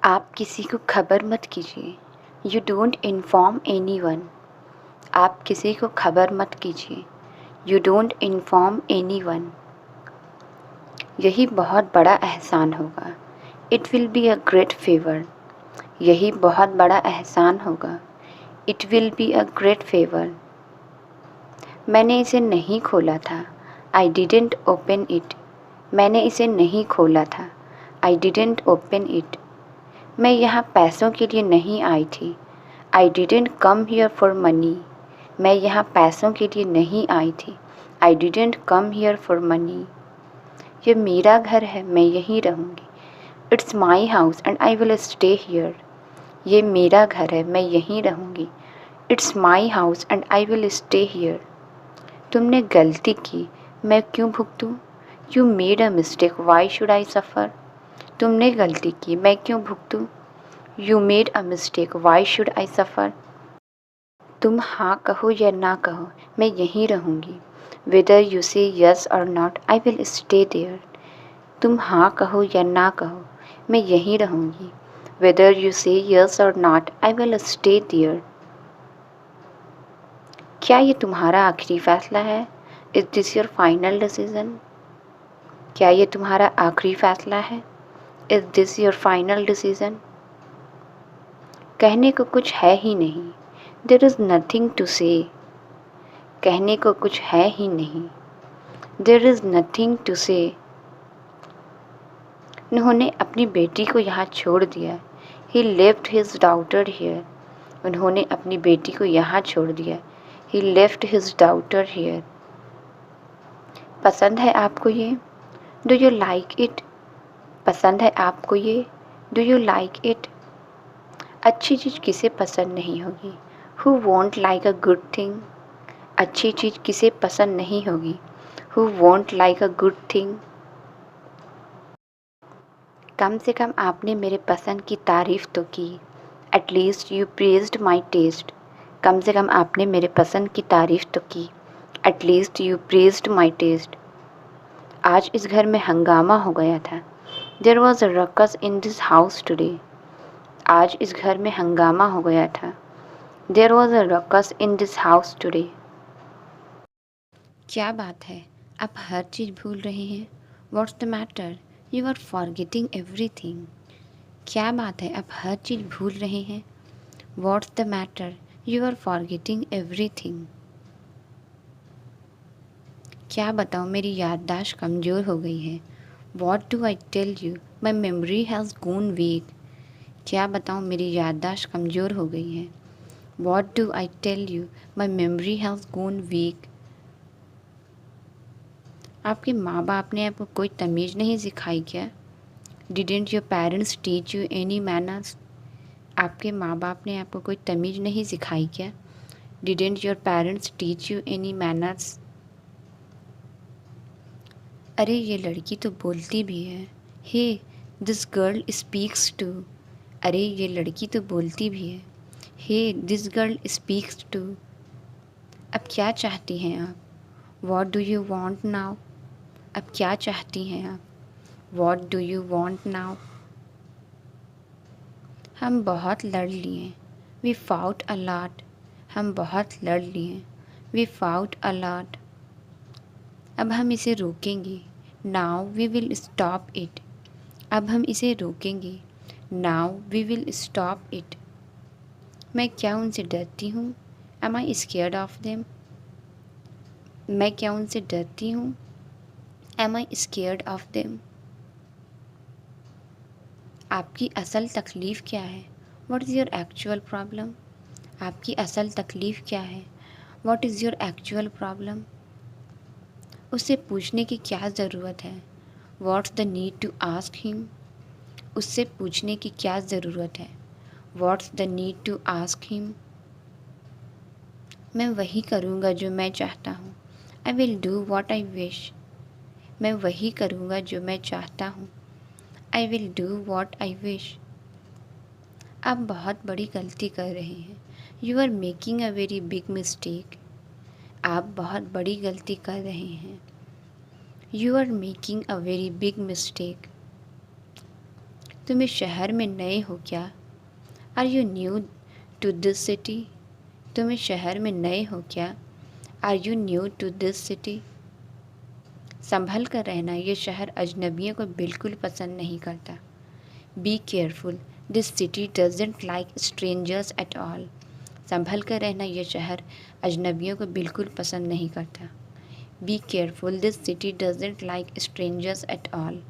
आप किसी को खबर मत कीजिए। You don't inform anyone. आप किसी को खबर मत कीजिए। You don't inform anyone. यही बहुत बड़ा एहसान होगा। It will be a great favour. यही बहुत बड़ा एहसान होगा। It will be a great favour. मैंने इसे नहीं खोला था। I didn't open it. मैंने इसे नहीं खोला था। I didn't open it. मैं यहाँ पैसों के लिए नहीं आई थी। I didn't come here for money. मैं यहाँ पैसों के लिए नहीं आई थी। I didn't come here for money. ये मेरा घर है, मैं यहीं रहूँगी। It's my house and I will stay here. ये मेरा घर है, मैं यहीं रहूँगी। It's my house and I will stay here. तुमने गलती की, मैं क्यों भुगतूँ? You made a mistake, why should I suffer. तुमने गलती की, मैं क्यों भुगतूँ? You made a mistake, why should I suffer. तुम हाँ कहो या ना कहो, मैं यहीं रहूँगी। Whether you say yes or not, I will stay there. तुम हाँ कहो या ना कहो, मैं यहीं रहूँगी। Whether you say yes or not, I will stay there. क्या ये तुम्हारा आखिरी फैसला है? Is this your final decision? क्या ये तुम्हारा आखिरी फैसला है? Is this your final decision? कहने को कुछ है ही नहीं। देयर इज़ नथिंग टू से। कहने को कुछ है ही नहीं। देयर इज़ नथिंग टू से। उन्होंने अपनी बेटी को यहाँ छोड़ दिया। He left his daughter here. उन्होंने अपनी बेटी को यहाँ छोड़ दिया। He left his daughter here. पसंद है आपको ये? Do you like it? पसंद है आपको ये? Do you like it? अच्छी चीज़ किसे पसंद नहीं होगी? Who won't like a good thing? अच्छी चीज़ किसे पसंद नहीं होगी? Who won't like a good thing? कम से कम आपने मेरे पसंद की तारीफ़ तो की। At least you praised my taste. कम से कम आपने मेरे पसंद की तारीफ़ तो की। At least you praised my taste. आज इस घर में हंगामा हो गया था। There was a ruckus in this house today. आज इस घर में हंगामा हो गया था। There was a ruckus in this house today. क्या बात है, आप हर चीज़ भूल रहे हैं? What's the matter? You are forgetting everything. क्या बात है, आप हर चीज़ भूल रहे हैं? What's the matter? You are forgetting everything. क्या बताऊँ, मेरी याददाश्त कमज़ोर हो गई है। What do I tell you, my memory has gone weak. क्या बताऊँ, मेरी याददाश्त कमज़ोर हो गई है। What do I tell you, my memory has gone weak. आपके माँ बाप ने आपको कोई तमीज़ नहीं सिखाई क्या? Didn't your parents teach you any manners? आपके माँ बाप ने आपको कोई तमीज़ नहीं सिखाई क्या? Didn't your parents teach you any manners? अरे ये लड़की तो बोलती भी है। Hey, this girl speaks too. अरे ये लड़की तो बोलती भी है। Hey, this girl speaks too. अब क्या चाहती हैं आप? What do you want now? अब क्या चाहती हैं आप? What do you want now? हम बहुत लड़ लिए। We fought a lot. हम बहुत लड़ लिए। We fought a lot. अब हम इसे रोकेंगे। Now we will stop it. अब हम इसे रोकेंगे। Now we will stop it. मैं क्या उनसे डरती हूँ? Am I scared of them? मैं क्या उनसे डरती हूँ? Am I scared of them? आपकी असल तकलीफ़ क्या है? What is your actual problem? आपकी असल तकलीफ़ क्या है? What is your actual problem? उससे पूछने की क्या ज़रूरत है? What's the need to ask him? उससे पूछने की क्या ज़रूरत है? What's the need to ask him? मैं वही करूँगा जो मैं चाहता हूँ। I will do what I wish. मैं वही करूँगा जो मैं चाहता हूँ। I will do what I wish. आप बहुत बड़ी गलती कर रहे हैं। You are making a very big mistake. आप बहुत बड़ी गलती कर रहे हैं। You are making a very big mistake. तुम इस शहर में नए हो क्या? Are you new to this city? तुम इस शहर में नए हो क्या? Are you new to this city? संभल कर रहना, ये शहर अजनबियों को बिल्कुल पसंद नहीं करता। Be careful, this city doesn't like strangers at all. संभल कर रहना, ये शहर अजनबियों को बिल्कुल पसंद नहीं करता। Be careful, this city doesn't like strangers at all.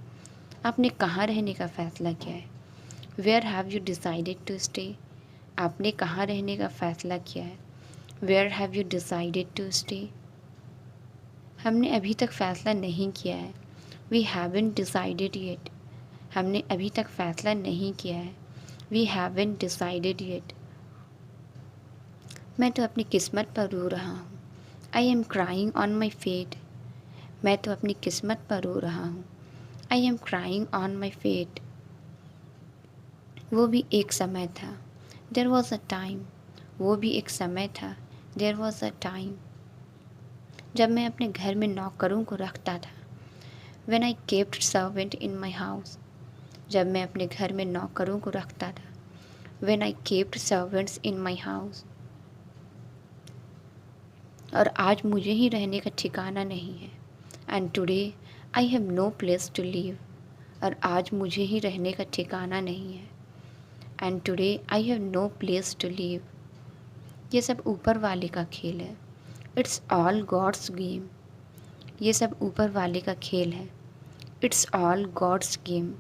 आपने कहाँ रहने का फ़ैसला किया है? Where have you decided to stay? आपने कहाँ रहने का फ़ैसला किया है? Where have you decided to stay? हमने अभी तक फ़ैसला नहीं किया है। We haven't decided yet. हमने अभी तक फ़ैसला नहीं किया है। We haven't decided yet. मैं तो अपनी किस्मत पर रो रहा हूँ। I am crying on my fate. मैं तो अपनी किस्मत पर रो रहा हूँ। I am crying on my fate. वो भी एक समय था। There was a time. वो भी एक समय था। There was a time. जब मैं अपने घर में नौकरों को रखता था। When I kept servant in my house. जब मैं अपने घर में नौकरों को रखता था। When I kept servants in my house. और आज मुझे ही रहने का ठिकाना नहीं है। And today I have no place to leave. और आज मुझे ही रहने का ठिकाना नहीं है। And today I have no place to leave. ये सब ऊपर वाले का खेल है। It's all God's game. ये सब ऊपर वाले का खेल है। It's all God's game.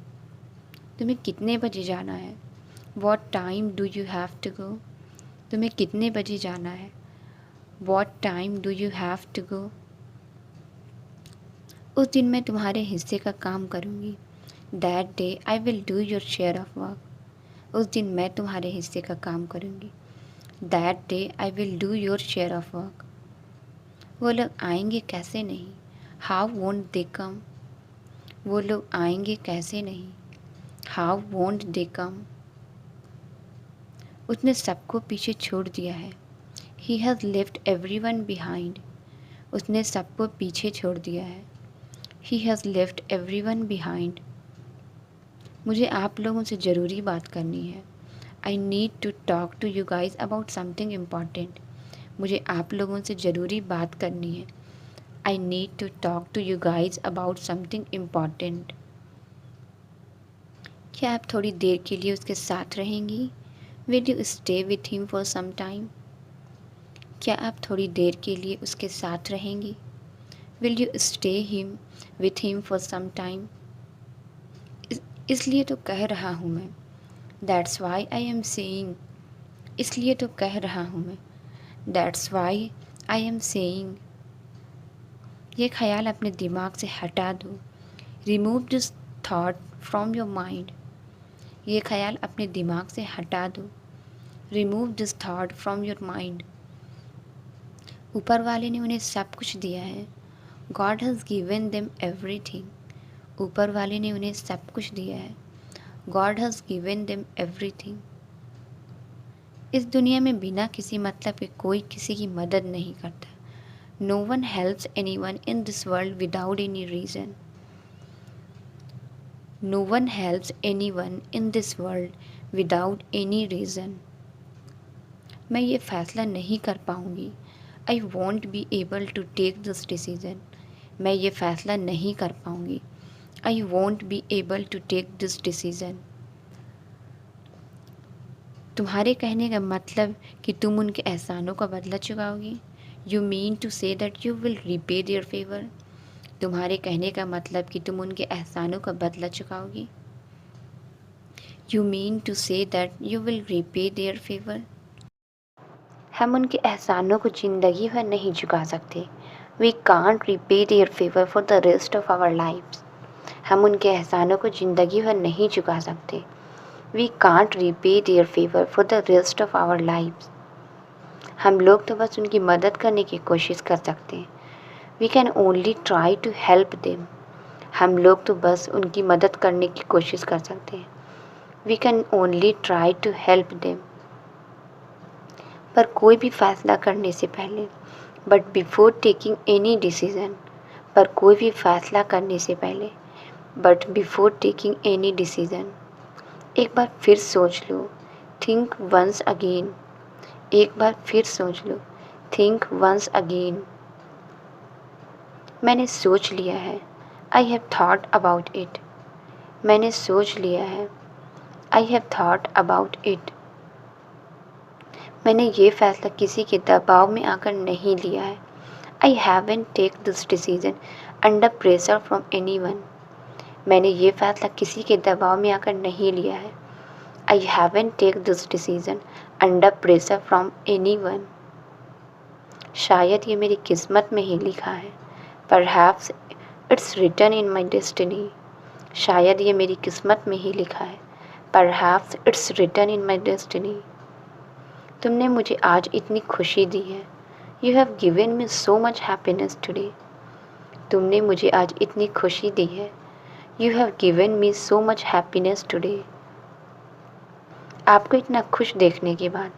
तुम्हें कितने बजे जाना है? What time do you have to go? तुम्हें कितने बजे जाना है? What time do you have to go? उस दिन मैं तुम्हारे हिस्से का काम करूँगी। That day I will do your share of work. उस दिन मैं तुम्हारे हिस्से का काम करूँगी। That day I will do your share of work. वो लोग आएंगे कैसे नहीं? How won't they come? वो लोग आएंगे कैसे नहीं? How won't they come? उसने सबको पीछे छोड़ दिया है। He has left everyone behind. उसने सबको पीछे छोड़ दिया है। He has left everyone behind. मुझे आप लोगों से ज़रूरी बात करनी है। I need to talk to you guys about something important. मुझे आप लोगों से ज़रूरी बात करनी है। I need to talk to you guys about something important. क्या आप थोड़ी देर के लिए उसके साथ रहेंगी? Will you stay with him for some time? क्या आप थोड़ी देर के लिए उसके साथ रहेंगी? Will you stay him with him for some time? इसलिए तो कह रहा हूँ मैं। That's why I am saying. इसलिए तो कह रहा हूँ मैं। That's why I am saying. ये ख्याल अपने दिमाग से हटा दो। Remove this thought from your mind. ये ख्याल अपने दिमाग से हटा दो। Remove this thought from your mind. ऊपर वाले ने उन्हें सब कुछ दिया है। God has given them everything. ऊपर वाले ने उन्हें सब कुछ दिया है। God has given them everything. इस दुनिया में बिना किसी मतलब के कोई किसी की मदद नहीं करता। No one helps any one in this world without any reason. No one helps any one in this world without any reason. मैं ये फ़ैसला नहीं कर पाऊँगी। I won't be able to take this decision. मैं ये फ़ैसला नहीं कर पाऊँगी। I won't be able to take this decision. तुम्हारे कहने का मतलब कि तुम उनके एहसानों का बदला चुकाओगी? You mean to say that you will repay their favour. तुम्हारे कहने का मतलब कि तुम उनके एहसानों का बदला चुकाओगी? You mean to say that you will repay their favour. हम उनके एहसानों को ज़िंदगी भर नहीं चुका सकते। We can't repay their favour for the rest of our lifes. हम उनके एहसानों को ज़िंदगी भर नहीं चुका सकते। We can't repay their favour for the rest of our lifes. हम लोग तो बस उनकी मदद करने की कोशिश कर सकते हैं। We can only try to help them. हम लोग तो बस उनकी मदद करने की कोशिश कर सकते हैं। We can only try to help them. पर कोई भी फैसला करने से पहले, but before taking any decision, पर कोई भी फैसला करने से पहले, but before taking any decision, एक बार फिर सोच लो, थिंक वंस अगेन। एक बार फिर सोच लो, थिंक वंस अगेन। मैंने सोच लिया है, I have thought about it. मैंने सोच लिया है, I have thought about it. मैंने ये फैसला किसी के दबाव में आकर नहीं लिया है। I haven't take this decision under pressure from anyone. मैंने ये फैसला किसी के दबाव में आकर नहीं लिया है। I haven't take this decision under pressure from anyone. शायद ये मेरी किस्मत में ही लिखा है। Perhaps it's written in my destiny. शायद ये मेरी किस्मत में ही लिखा है। Perhaps it's written in my destiny. तुमने मुझे आज इतनी खुशी दी है। You have given me so much happiness today. तुमने मुझे आज इतनी खुशी दी है। You have given me so much happiness today. आपको इतना खुश देखने के बाद,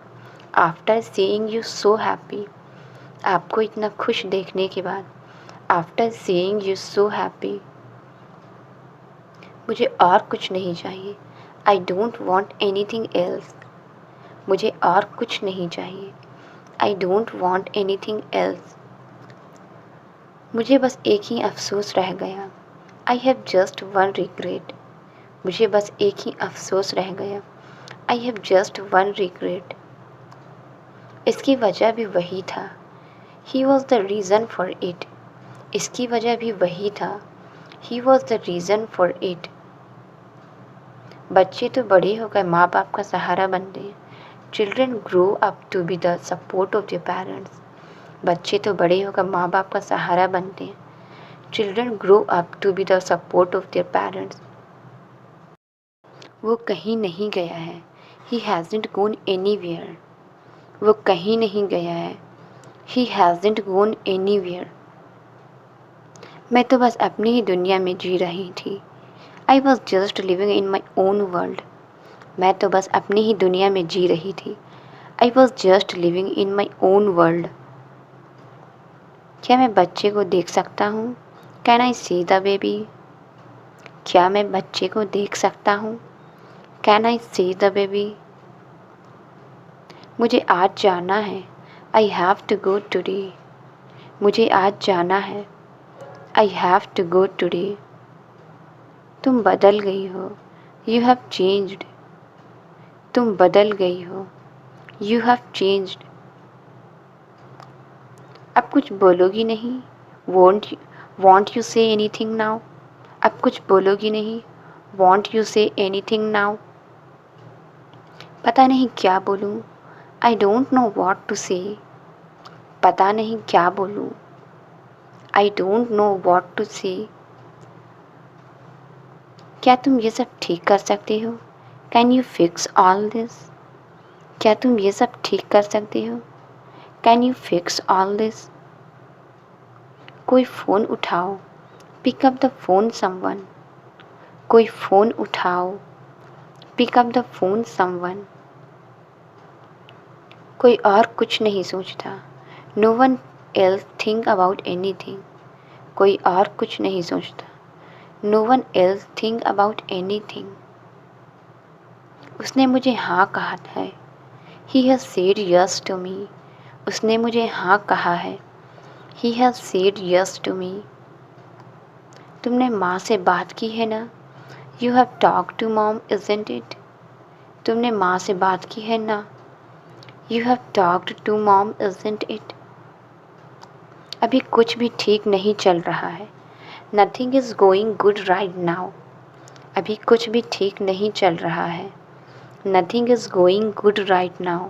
after seeing you so happy. आपको इतना खुश देखने के बाद, after seeing you so happy. मुझे और कुछ नहीं चाहिए। आई डोंट वॉन्ट एनीथिंग एल्स। मुझे और कुछ नहीं चाहिए। आई डोंट वॉन्ट एनीथिंग एल्स। मुझे बस एक ही अफसोस रह गया। I have just one regret. मुझे बस एक ही अफसोस रह गया। I have just one regret. इसकी वजह भी वही था। He was the reason for it. इसकी वजह भी वही था। He was the reason for it. बच्चे तो बड़े होकर माँ बाप का सहारा बनते हैं। Children grow up to be the support of their parents. बच्चे तो बड़े होकर माँ बाप का सहारा बनते हैं। Children grow up to be the support of their parents. वो कहीं नहीं गया है। He hasn't gone anywhere. वो कहीं नहीं गया है। He hasn't gone anywhere. मैं तो बस अपनी ही दुनिया में जी रही थी। I was just living in my own world. मैं तो बस अपनी ही दुनिया में जी रही थी। I was just living in my own world. क्या मैं बच्चे को देख सकता हूँ? Can I see the baby? क्या मैं बच्चे को देख सकता हूँ? Can I see the baby? मुझे आज जाना है। I have to go today. मुझे आज जाना है। I have to go today. तुम बदल गई हो। You have changed. तुम बदल गई हो। You have changed. अब कुछ बोलोगी नहीं? Won't you say anything now? अब कुछ बोलोगी नहीं? Won't you say anything now? पता नहीं क्या बोलूँ। I don't know what to say. पता नहीं क्या बोलूँ। I don't know what to say. क्या तुम ये सब ठीक कर सकते हो? Can you fix all this? क्या तुम ये सब ठीक कर सकते हो? Can you fix all this? कोई फ़ोन उठाओ। Pick up the phone someone. कोई फ़ोन उठाओ। Pick up the phone someone. कोई और कुछ नहीं सोचता। No one else think about anything. कोई और कुछ नहीं सोचता। No one else think about anything. उसने मुझे हाँ कहा है। He has said yes to me. उसने मुझे हाँ कहा है। He has said yes to me. तुमने माँ से बात की है ना? You have talk to mom isn't it? तुमने माँ से बात की है ना? You have talked to mom isn't it? अभी कुछ भी ठीक नहीं चल रहा है। Nothing is going good right now. अभी कुछ भी ठीक नहीं चल रहा है। Nothing is going good right now.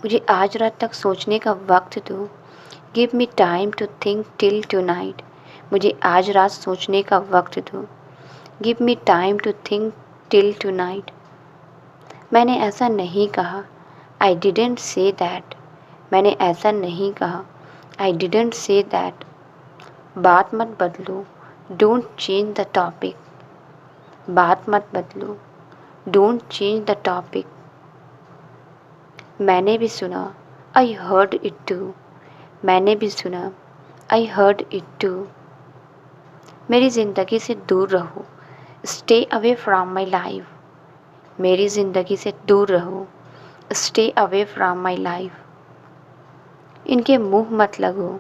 मुझे आज रात तक सोचने का वक्त दो। Give me time to think till tonight. मुझे आज रात सोचने का वक्त दो। Give me time to think till tonight. मैंने ऐसा नहीं कहा। I didn't say that. मैंने ऐसा नहीं कहा। I didn't say that. बात मत बदलो। Don't change the topic. बात मत बदलो। Don't change the topic. मैंने भी सुना। I heard it too. मैंने भी सुना। I heard it too. मेरी ज़िंदगी से दूर रहो। Stay away from my life. मेरी ज़िंदगी से दूर रहो। Stay away from my life. इनके मुंह मत लगो।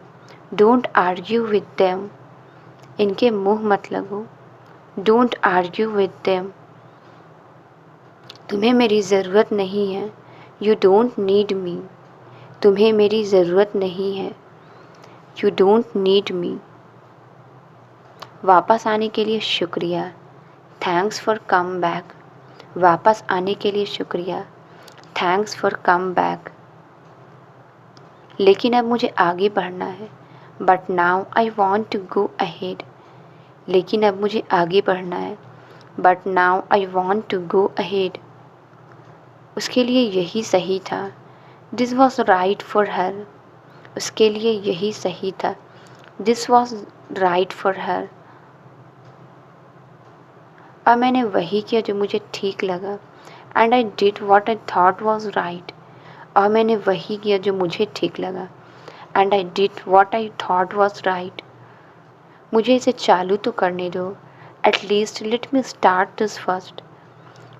Don't argue with them. इनके मुंह मत लगो। Don't argue with them. तुम्हें मेरी ज़रूरत नहीं है। You don't need me. तुम्हें मेरी ज़रूरत नहीं है। You don't need me. वापस आने के लिए शुक्रिया। Thanks for come back. वापस आने के लिए शुक्रिया। Thanks for come back. लेकिन अब मुझे आगे बढ़ना है। But now I want to go ahead. लेकिन अब मुझे आगे बढ़ना है। But now I want to go ahead. उसके लिए यही सही था। This was right for her. उसके लिए यही सही था। This was right for her. और मैंने वही किया जो मुझे ठीक लगा। And I did what I thought was right. और मैंने वही किया जो मुझे ठीक लगा। And I did what I thought was right. मुझे इसे चालू तो करने दो। At least let me start this first.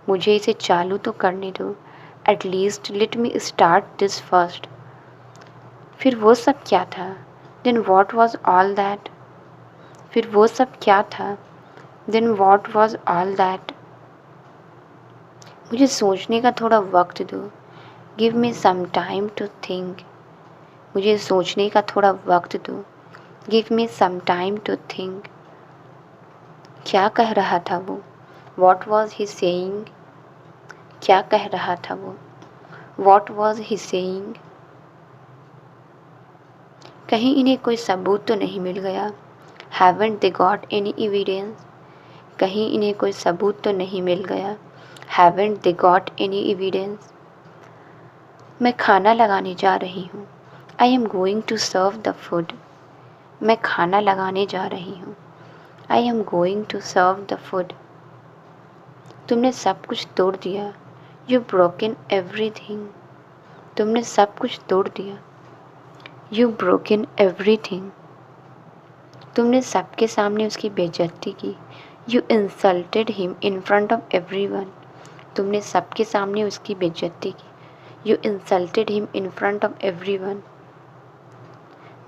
मुझे इसे चालू तो करने दो। At least let me start this first. फिर वो सब क्या था? Then what was all that? फिर वो सब क्या था? Then what was all that? मुझे सोचने का थोड़ा वक्त दो। Give me some time to think. मुझे सोचने का थोड़ा वक्त दो। Give me some time to think. क्या कह रहा था वो? What was he saying? क्या कह रहा था वो? What was he saying? कहीं इन्हें कोई सबूत तो नहीं मिल गया? Haven't they got any evidence? कहीं इन्हें कोई सबूत तो नहीं मिल गया? Haven't they got any evidence? मैं खाना लगाने जा रही हूँ। I am going to serve the food. मैं खाना लगाने जा रही हूँ। I am going to serve the food. तुमने सब कुछ तोड़ दिया। You broken everything. तुमने सब कुछ तोड़ दिया। You broken everything. तुमने सबके सामने उसकी बेइज्जती की। You insulted him in front of everyone. तुमने सबके सामने उसकी बेइज्जती की। You insulted him in front of everyone.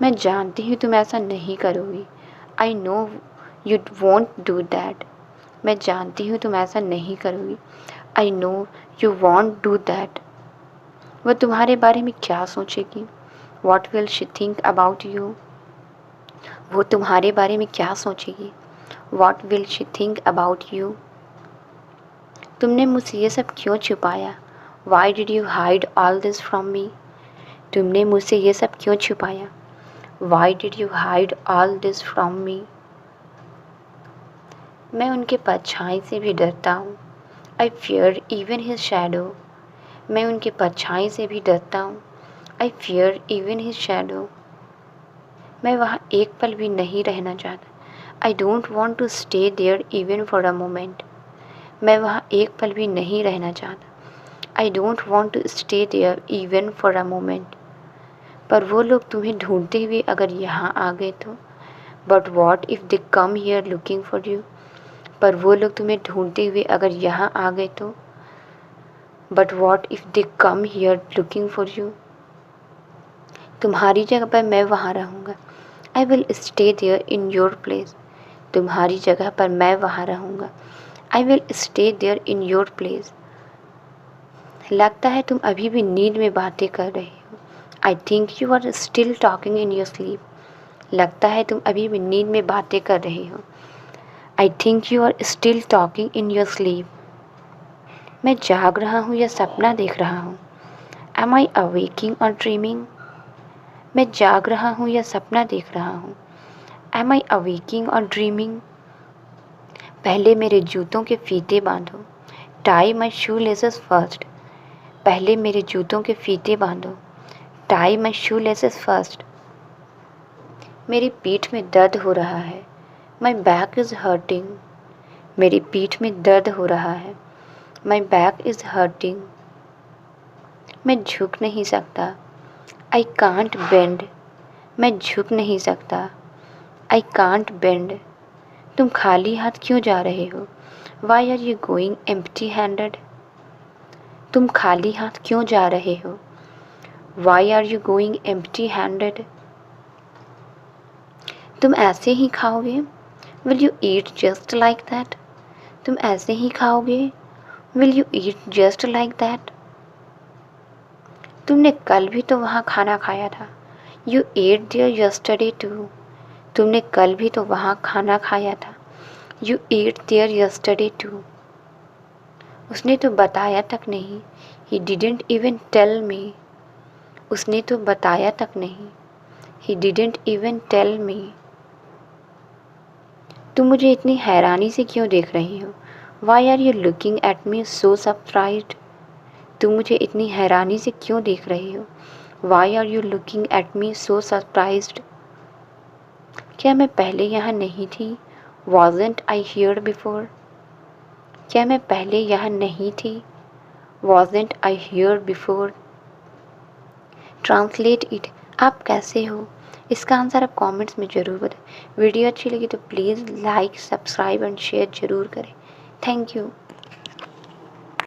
मैं जानती हूँ तुम ऐसा नहीं करोगी। I know you won't do that. मैं जानती हूँ तुम ऐसा नहीं करोगी। I know you won't do that. वह तुम्हारे बारे में क्या सोचेगी? What will she think about you? वो तुम्हारे बारे में क्या सोचेगी? What will she think about you? तुमने मुझसे ये सब क्यों छुपाया? Why did you hide all this from me? तुमने मुझसे ये सब क्यों छुपाया? Why did you hide all this from me? मैं उनके परछाई से भी डरता हूँ। I fear even his shadow. मैं उनके परछाई से भी डरता हूँ। I fear even his shadow. मैं वहाँ एक पल भी नहीं रहना चाहता। I don't want to stay there even for a moment. मैं वहाँ एक पल भी नहीं रहना चाहता। I don't want to stay there even for a moment. पर वो लोग तुम्हें ढूंढते हुए अगर यहाँ आ गए तो? But what if they come here looking for you? पर वो लोग तुम्हें ढूंढते हुए अगर यहाँ आ गए तो? But what if they come here looking for you? तुम्हारी जगह पर मैं वहाँ रहूँगा। I will stay there in your place. तुम्हारी जगह पर मैं वहाँ रहूँगा। I will stay there in your place. लगता है तुम अभी भी नींद में बातें कर रहे हो। I think you are still talking in your sleep. लगता है तुम अभी भी नींद में बातें कर रहे हो। I think you are still talking in your sleep. मैं जाग रहा हूँ या सपना देख रहा हूँ? Am I awaking or dreaming? मैं जाग रहा हूँ या सपना देख रहा हूँ? Am I awaking or dreaming? पहले मेरे जूतों के फीते बांधो। Tie my shoe laces first. पहले मेरे जूतों के फीते बांधो। Tie my shoe laces first. मेरी पीठ में दर्द हो रहा है। My back is hurting. मेरी पीठ में दर्द हो रहा है। My back is hurting. मैं झुक नहीं सकता। I can't bend. मैं झुक नहीं सकता। I can't bend. तुम खाली हाथ क्यों जा रहे हो? Why are you going empty handed? तुम खाली हाथ क्यों जा रहे हो? Why are you going empty handed? तुम ऐसे ही खाओगे? Will you eat just like that? तुम ऐसे ही खाओगे? Will you eat just like that? तुमने कल भी तो वहाँ खाना खाया था। You ate there yesterday too. तुमने कल भी तो वहाँ खाना खाया था। You ate there yesterday too. उसने तो बताया तक नहीं। He didn't even tell me. उसने तो बताया तक नहीं। He didn't even tell me. तुम मुझे इतनी हैरानी से क्यों देख रही हो? Why are you looking at me so surprised? तुम मुझे इतनी हैरानी से क्यों देख रही हो? Why are you looking at me so surprised? क्या मैं पहले यहाँ नहीं थी? Wasn't I here before? क्या मैं पहले यहाँ नहीं थी? Wasn't I here before? Translate it. आप कैसे हो? इसका आंसर आप कमेंट्स में ज़रूर बताएं। वीडियो अच्छी लगी तो please like, subscribe and share ज़रूर करें। Thank you.